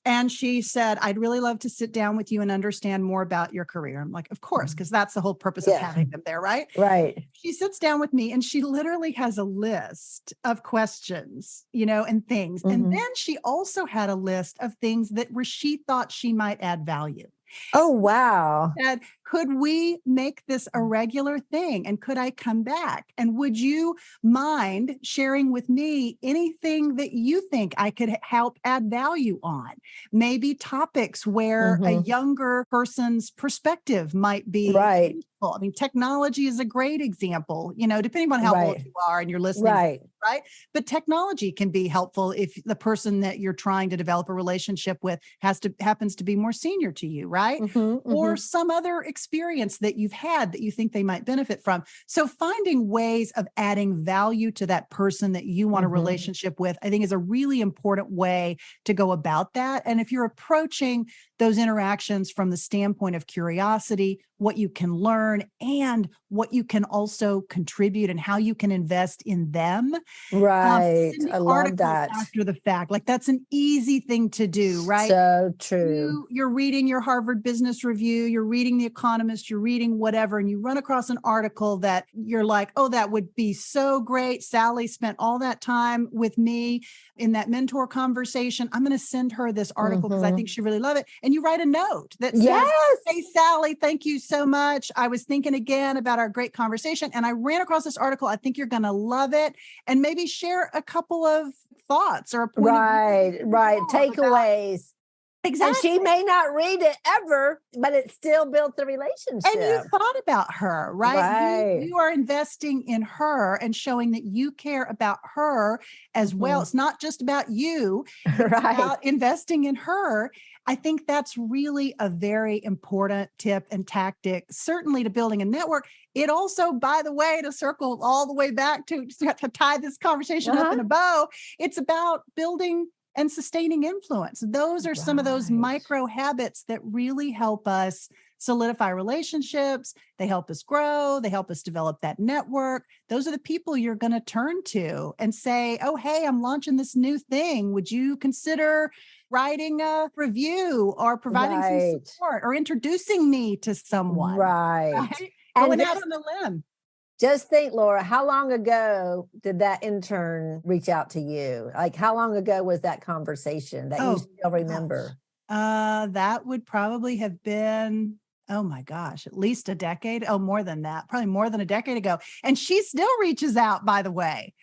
And she said, I'd really love to sit down with you and understand more about your career. I'm like, of course, because that's the whole purpose of having them there, right? Right. She sits down with me and she literally has a list of questions, and things. And then she also had a list of things that where she thought she might add value. Oh, wow. Said, could we make this a regular thing? And could I come back? And would you mind sharing with me anything that you think I could help add value on? Maybe topics where a younger person's perspective might be Right. useful. I mean, technology is a great example, depending on how old Right. you are and you're listening. Right. Right. But technology can be helpful if the person that you're trying to develop a relationship with happens to be more senior to you. Right. Or some other experience that you've had that you think they might benefit from. So finding ways of adding value to that person that you want a relationship with, I think is a really important way to go about that. And if you're approaching those interactions from the standpoint of curiosity, what you can learn and what you can also contribute and how you can invest in them. Right. Sending I love articles that. after the fact, like that's an easy thing to do, right? So true. You're reading your Harvard Business Review, you're reading The Economist, you're reading whatever, and you run across an article that you're like, oh, that would be so great. Sally spent all that time with me in that mentor conversation. I'm going to send her this article because I think she really love it. And you write a note that says, Yes. hey, Sally, thank you so much. I was thinking again about our great conversation and I ran across this article. I think you're going to love it. And maybe share a couple of thoughts or a point Right. of view. Right. About Takeaways. exactly. And she may not read it ever, but it still built the relationship. And you thought about her, right? Right. You are investing in her and showing that you care about her as well. It's not just about you. It's about investing in her. I think that's really a very important tip and tactic, certainly to building a network. It also, by the way, to circle all the way back to tie this conversation up in a bow, it's about building and sustaining influence. Those are some of those micro habits that really help us solidify relationships. They help us grow. They help us develop that network. Those are the people you're going to turn to and say, oh, hey, I'm launching this new thing. Would you consider writing a review or providing some support or introducing me to someone? Right. Going out on a limb. Just think, Laura, how long ago did that intern reach out to you? Like, how long ago was that conversation that you still remember? That would probably have been, oh my gosh, at least a decade. Oh, more than that, probably more than a decade ago. And she still reaches out, by the way.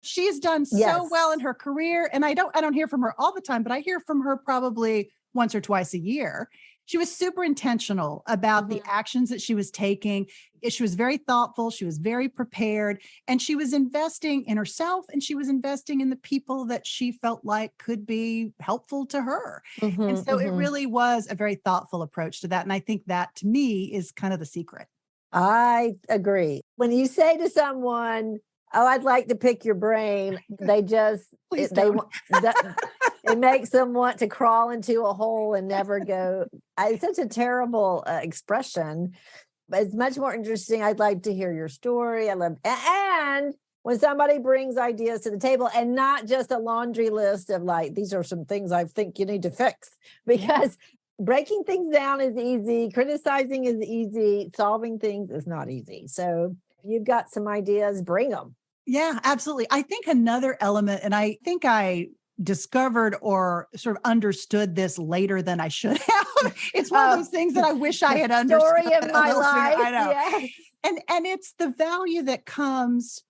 She's done so well in her career. And I don't hear from her all the time, but I hear from her probably once or twice a year. She was super intentional about the actions that she was taking. She was very thoughtful. She was very prepared, and she was investing in herself, and she was investing in the people that she felt like could be helpful to her. And so it really was a very thoughtful approach to that. And I think that to me is kind of the secret. I agree. When you say to someone, oh, I'd like to pick your brain, they just, it makes them want to crawl into a hole and never go. It's such a terrible expression, but it's much more interesting. I'd like to hear your story. And when somebody brings ideas to the table and not just a laundry list of like, these are some things I think you need to fix, because breaking things down is easy. Criticizing is easy. Solving things is not easy. So if you've got some ideas, bring them. Yeah, absolutely. I think another element, and I think I discovered or sort of understood this later than I should have. It's one of those things that I wish I had understood. Story of my life. I know. Yes. And it's the value that comes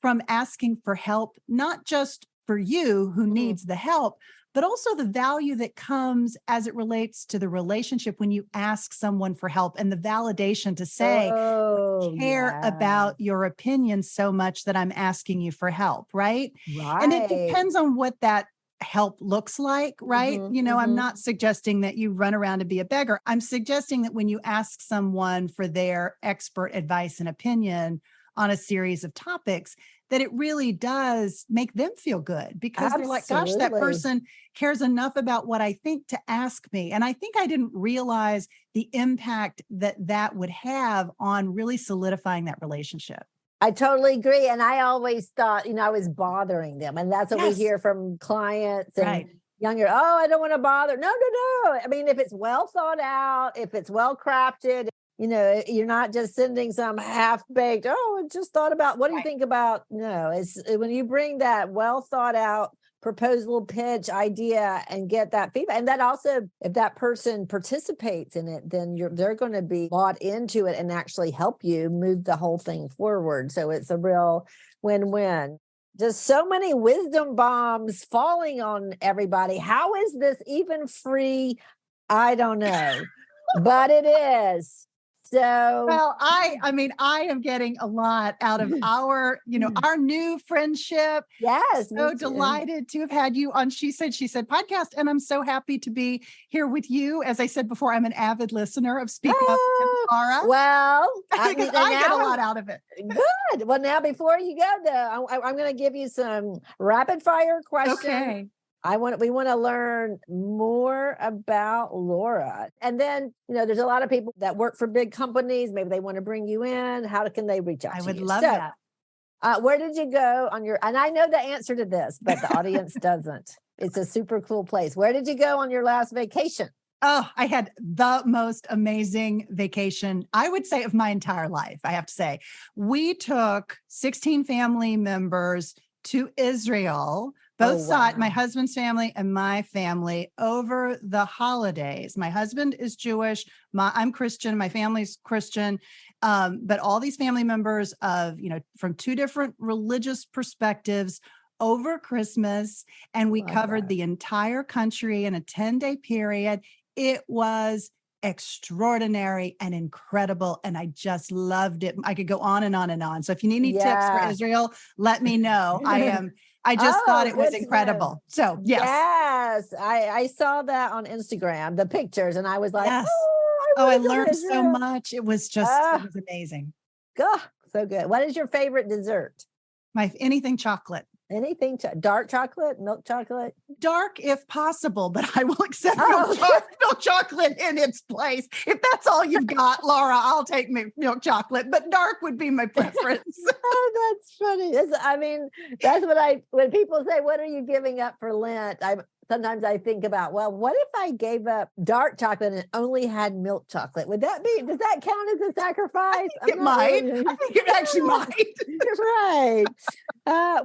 from asking for help, not just for you who needs the help, but also the value that comes as it relates to the relationship when you ask someone for help and the validation to say, I care about your opinion so much that I'm asking you for help, right? And it depends on what that help looks like, right? I'm not suggesting that you run around and be a beggar. I'm suggesting that when you ask someone for their expert advice and opinion on a series of topics, that it really does make them feel good because they're like, gosh, that person cares enough about what I think to ask me. And I think I didn't realize the impact that that would have on really solidifying that relationship. I totally agree. And I always thought, I was bothering them. And that's what we hear from clients and younger. Oh, I don't want to bother. No. I mean, if it's well thought out, if it's well crafted, you're not just sending some half-baked, I just thought about, what do you think about? No, it's when you bring that well thought out, proposal, pitch, idea, and get that feedback. And that also, if that person participates in it, then they're going to be bought into it and actually help you move the whole thing forward. So it's a real win-win. Just so many wisdom bombs falling on everybody. How is this even free? I don't know, but it is. So, well, I mean, I am getting a lot out of our new friendship. Yes. So delighted to have had you on She Said podcast. And I'm so happy to be here with you. As I said before, I'm an avid listener of Speak Up with Laura. Well, I get a lot out of it. Good. Well, now before you go, though, I'm going to give you some rapid fire questions. Okay. We want to learn more about Laura. And then, there's a lot of people that work for big companies. Maybe they want to bring you in. How can they reach out to you? I would love that. Where did you go on and I know the answer to this, but the audience doesn't. It's a super cool place. Where did you go on your last vacation? Oh, I had the most amazing vacation, I would say, of my entire life. I have to say, we took 16 family members to Israel, both sides, my husband's family and my family, over the holidays. My husband is Jewish. I'm Christian. My family's Christian. But all these family members from two different religious perspectives over Christmas. And we covered the entire country in a 10-day period. It was extraordinary and incredible. And I just loved it. I could go on and on and on. So if you need any tips for Israel, let me know. I just thought it was incredible. So yes. Yes. I saw that on Instagram, the pictures, and I was like, yes. I learned so much. It was just, it was amazing. God, so good. What is your favorite dessert? Anything chocolate. Anything, dark chocolate, milk chocolate? Dark if possible, but I will accept milk chocolate in its place. If that's all you've got, Laura, I'll take milk chocolate, but dark would be my preference. Oh, that's funny. That's when people say, what are you giving up for Lent? Sometimes I think about, well, what if I gave up dark chocolate and only had milk chocolate? Does that count as a sacrifice? I think it actually might. Right.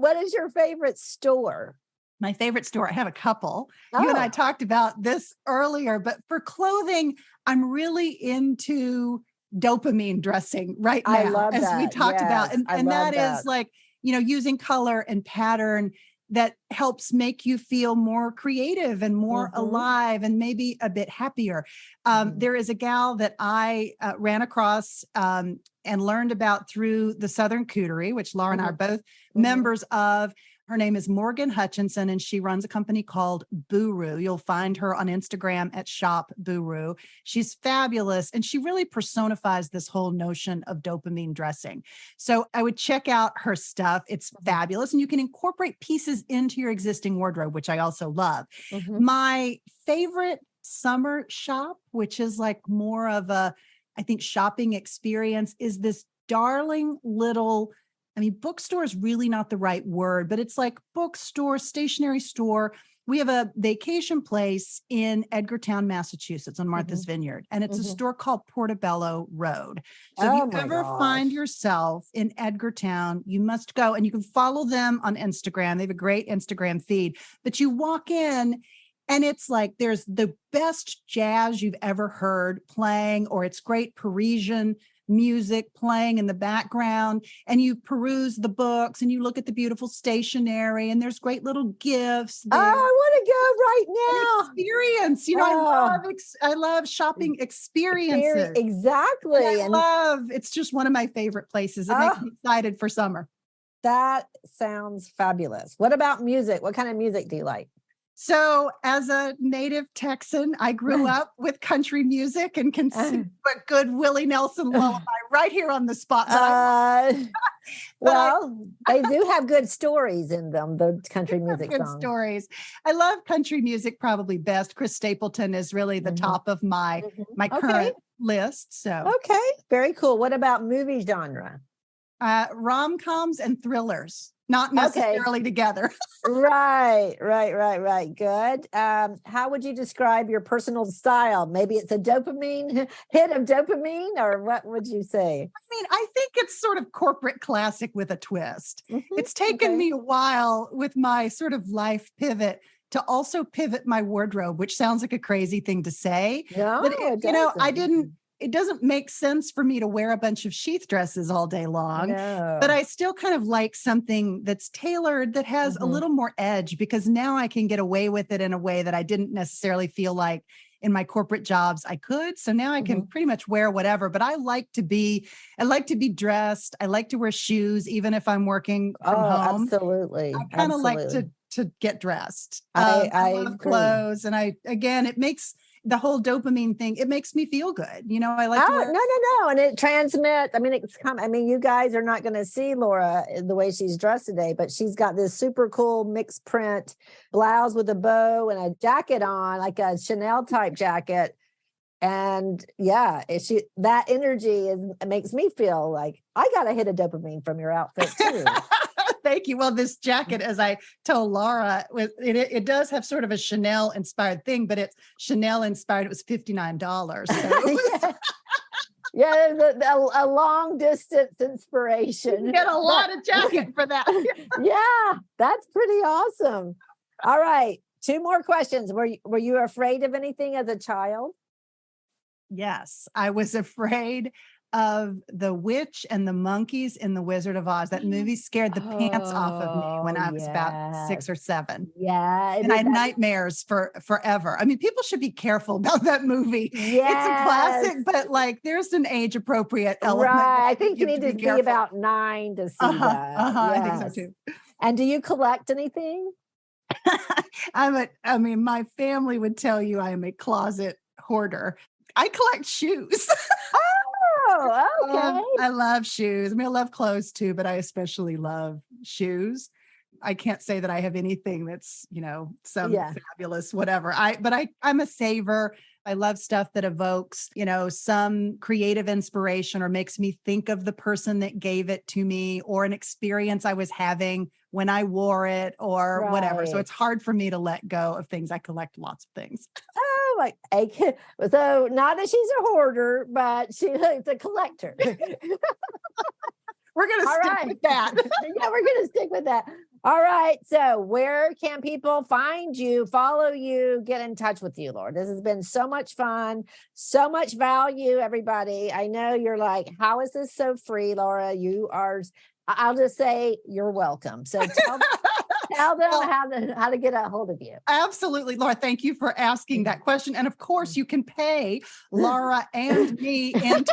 What is your favorite store? My favorite store, I have a couple. You and I talked about this earlier, but for clothing, I'm really into dopamine dressing right now, I love as we talked about. And that is like, using color and pattern that helps make you feel more creative and more alive and maybe a bit happier. There is a gal that I ran across and learned about through the Southern Cootery, which Laura and I are both members of. Her name is Morgan Hutchinson, and she runs a company called Buru. You'll find her on Instagram at Shop Buru. She's fabulous, and she really personifies this whole notion of dopamine dressing. So I would check out her stuff. It's fabulous, and you can incorporate pieces into your existing wardrobe, which I also love. My favorite summer shop, which is like more of a, I think, shopping experience, is this darling little, bookstore is really not the right word, but it's like bookstore, stationery store. We have a vacation place in Edgartown, Massachusetts on Martha's Vineyard, and it's a store called Portobello Road. So if you ever find yourself in Edgartown, you must go, and you can follow them on Instagram. They have a great Instagram feed, but you walk in and it's like there's the best jazz you've ever heard playing, or it's great Parisian music playing in the background, and you peruse the books and you look at the beautiful stationery, and there's great little gifts there. I want to go right now. Experience, I love shopping experiences. Exactly. And it's just one of my favorite places. It makes me excited for summer. That sounds fabulous. What about music? What kind of music do you like? So as a native Texan, I grew up with country music and can sing a good Willie Nelson lullaby right here on the spot. They do have good stories in them, the country music good songs. Stories. I love country music probably best. Chris Stapleton is really the top of my current list. So okay, very cool. What about movie genre? Rom-coms and thrillers. not necessarily together. Right. Good. How would you describe your personal style? Maybe it's a dopamine hit of dopamine, or what would you say? I mean, I think it's sort of corporate classic with a twist. Mm-hmm. It's taken me a while with my sort of life pivot to also pivot my wardrobe, which sounds like a crazy thing to say. No, But it it doesn't make sense for me to wear a bunch of sheath dresses all day long, No. but I still kind of like something that's tailored that has a little more edge, because now I can get away with it in a way that I didn't necessarily feel like in my corporate jobs I could. So now I can pretty much wear whatever, but I like to be dressed. I like to wear shoes, even if I'm working from home. Absolutely. I kind of like to get dressed. I love agree. clothes. And it makes the whole dopamine thing, it makes me feel good. I like to wear. No. And it transmits. I mean, you guys are not going to see Laura the way she's dressed today, but she's got this super cool mixed print blouse with a bow and a jacket on, like a Chanel type jacket. And that energy makes me feel like I got a hit of dopamine from your outfit too. Thank you. Well, this jacket, as I told Laura, it does have sort of a Chanel inspired thing, but it's Chanel inspired. It was $59. So it was there's a long distance inspiration. You get a lot of jacket for that. Yeah, that's pretty awesome. All right. 2 more questions. Were you afraid of anything as a child? Yes, I was afraid of the witch and the monkeys in The Wizard of Oz. That movie scared the pants off of me when I was about 6 or 7. Yeah. And I had nightmares for forever. I mean, people should be careful about that movie. Yes. It's a classic, but there's an age appropriate element. Right. I think you need to be about 9 to see that. Yes. I think so too. And do you collect anything? My family would tell you I am a closet hoarder. I collect shoes. Oh, okay. I love shoes. I mean, I love clothes too, but I especially love shoes. I can't say that I have anything that's, some fabulous whatever. I'm a saver. I love stuff that evokes, some creative inspiration or makes me think of the person that gave it to me or an experience I was having when I wore it or whatever. So it's hard for me to let go of things. I collect lots of things. Oh, so not that she's a hoarder, but she's a collector. We're going to stick with that. Yeah, we're going to stick with that. All right. So where can people find you, follow you, get in touch with you, Laura? This has been so much fun, so much value, everybody. I know you're like, how is this so free, Laura? I'll just say you're welcome. So tell them how to get a hold of you. Absolutely, Laura. Thank you for asking that question. And of course, you can pay Laura and me in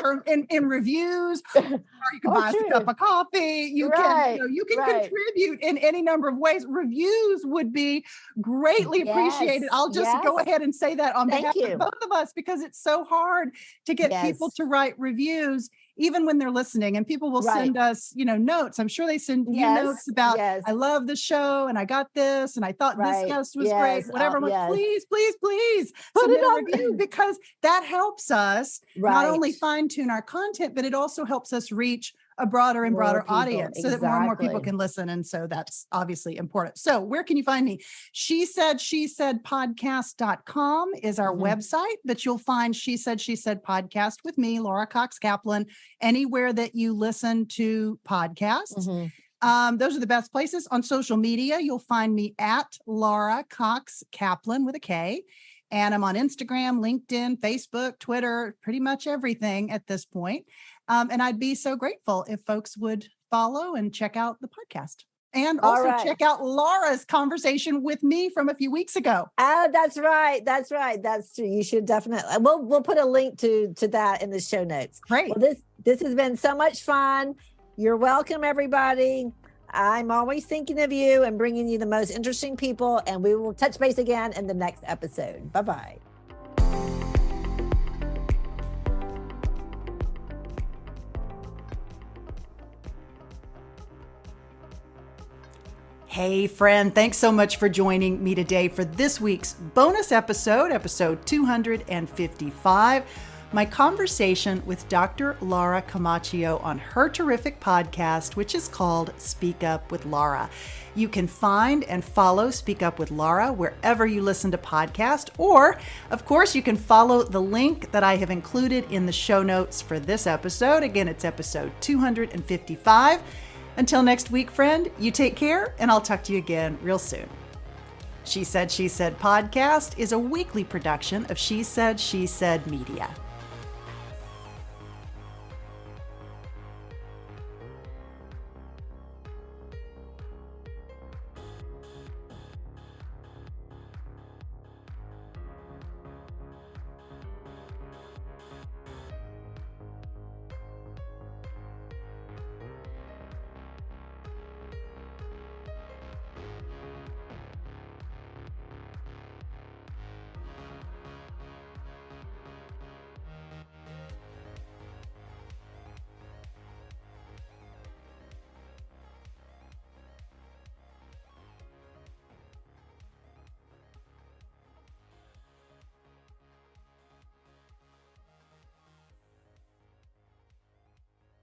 reviews, or you can buy us a cup of coffee. You can contribute in any number of ways. Reviews would be greatly appreciated. I'll just go ahead and say that on behalf of both of us, because it's so hard to get people to write reviews, even when they're listening, and people will send us, notes. I'm sure they send you notes about, I love the show and I got this and I thought this guest was great, whatever. I'm like, please put it on review, because that helps us not only fine tune our content, but it also helps us reach a broader and broader audience so that more and more people can listen. And so that's obviously important. So where can you find me? She said podcast.com is our website, but you'll find She Said podcast with me, Laura Cox Kaplan, anywhere that you listen to podcasts. Those are the best places. On social media, you'll find me at Laura Cox Kaplan with a K. And I'm on Instagram, LinkedIn, Facebook, Twitter, pretty much everything at this point. And I'd be so grateful if folks would follow and check out the podcast. And also check out Laura's conversation with me from a few weeks ago. Oh, that's right. That's true. You should definitely. We'll put a link to that in the show notes. Great. Well, this has been so much fun. You're welcome, everybody. I'm always thinking of you and bringing you the most interesting people, and we will touch base again in the next episode. Bye-bye. Hey, friend, thanks so much for joining me today for this week's bonus episode 255. my conversation with Dr. Laura Camacho on her terrific podcast, which is called Speak Up with Laura. You can find and follow Speak Up with Laura wherever you listen to podcasts, or, of course, you can follow the link that I have included in the show notes for this episode. Again, it's episode 255. Until next week, friend, you take care, and I'll talk to you again real soon. She Said podcast is a weekly production of She Said Media.